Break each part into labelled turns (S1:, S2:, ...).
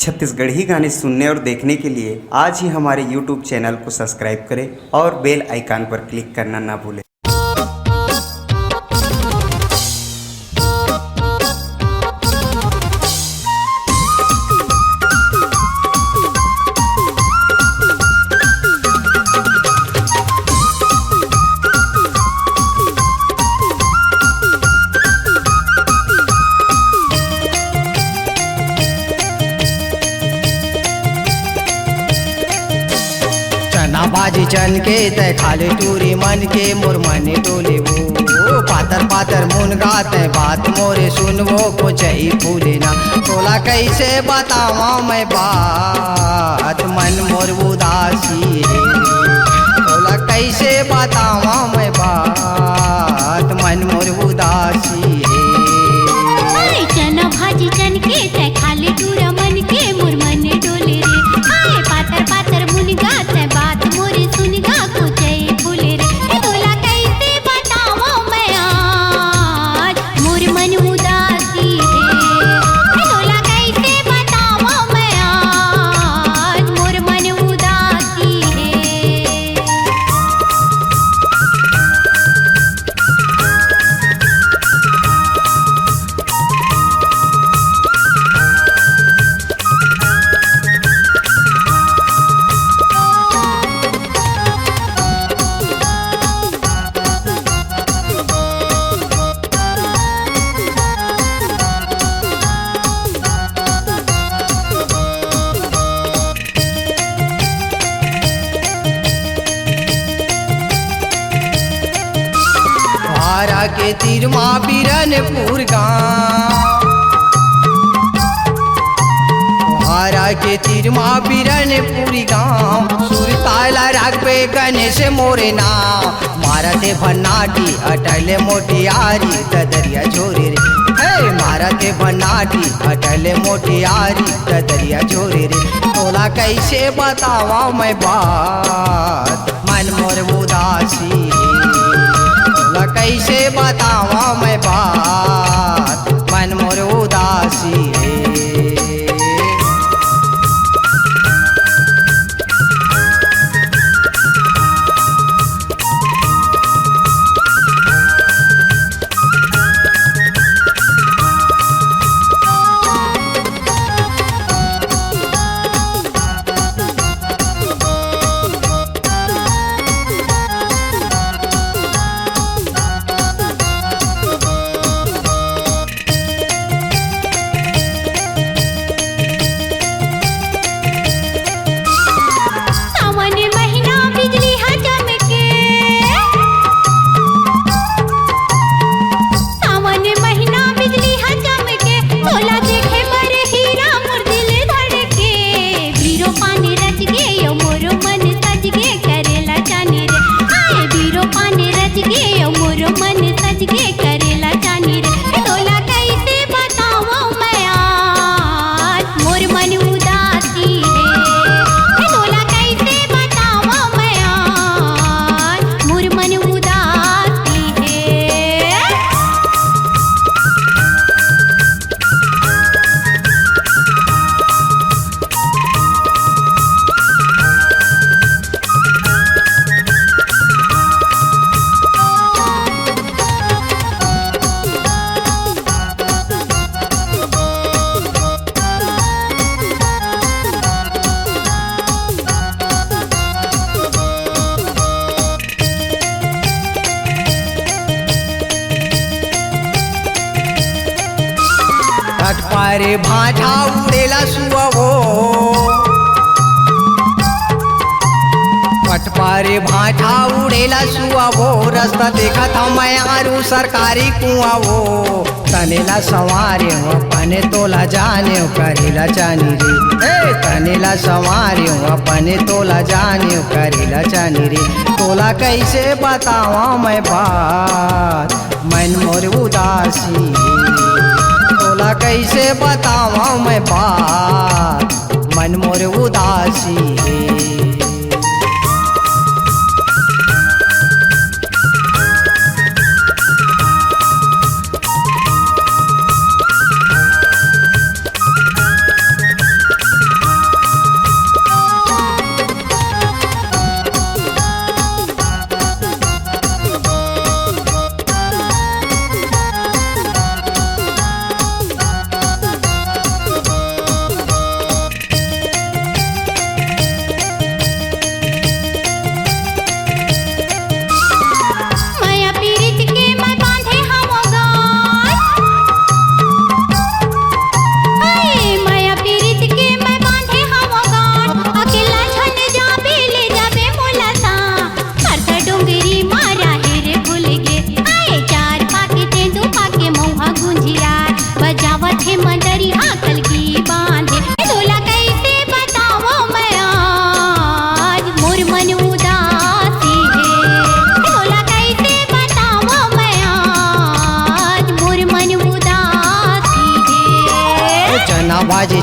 S1: छत्तीसगढ़ी गाने सुनने और देखने के लिए आज ही हमारे YouTube चैनल को सब्सक्राइब करें और बेल आइकन पर क्लिक करना ना भूलें।
S2: चना भाजी चन के तय खाले टूरी मन के मोर मने डोले वो पातर पातर मुनगा तय बात मोरे सुनवो कुचई फूले ना तोला कैसे बतावा मैं बात मन मोर उदासी है तोला कैसे बतावा मैं बात मन मोर उदासी है।
S3: चना भाजी चन के तय खाले टूरा मन के मोर मने डोले रे आए पातर पातर मुनगा तय बात मोरे सुनगा कुचई फूले रे तोला कैसे बतावा मैं आज मोर मन उदासी है तोला कैसे बतावा मैं आज मोर मन उदासी है।
S2: हारा के तीर माँ बिरनपुर गाँव हारा के तीर माँ बिरनपुर गाँव सुरताला रागबे गणेश मोरे नाम मारा ते भन्नाटी अटले मोटियारी तदरिया छोरे रे हे मारा ते भन्नाटी अटले मोटियारी तदरिया छोरे रे तोला कैसे बतावा मैं बात मन मोर उदासी तोला कैसे बतावा मैं बात मन मोर उदासी है।
S3: सावन महीना बिजली हा चमके सावन महीना बिजली हा चमके तोला देखे बर हीरा मोर दिल धड़के बीरो पानी रच गे यो मोर मन सज गे करेला जानी रे आए बीरो पानी रच गे यो मोर मन सज गे करेला जानी रे तोला कैसे बतावा मैं आज मोर मन उदासी है तोला कैसे बतावा मैं आज मोर मन उदासी है।
S2: तट पारे भाटा उड़ेला सुअवो पट पारे भाटा उड़ेला सुअवो रास्ता देखा था मैं आरू सरकारी कुआं वो तनेला सवारे हो अपने तोला जाने करेला जानी रे ए तनेला सवारे हो अपने तोला जाने करेला जानी रे तोला कैसे बतावा मैं बात मन मोर उदासी तोला कैसे बतावा मैं बात मन मोर उदासी है।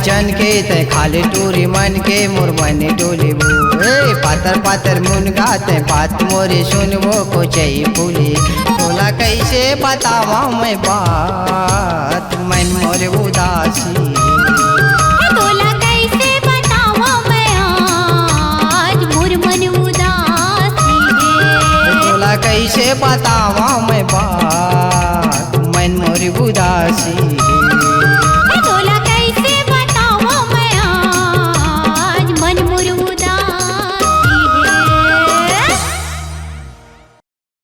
S2: चन के ते खाली टूरी मन के मोर मन डोले वो पातर पातर मुनगा ते बात मोरे सुनबो को चई फूले तोला कैसे बतावा मैं बात मन मोरे उदासी
S3: तोला कैसे बतावा मैं आज मोर मन उदासी है
S2: तोला कैसे बतावा मैं बात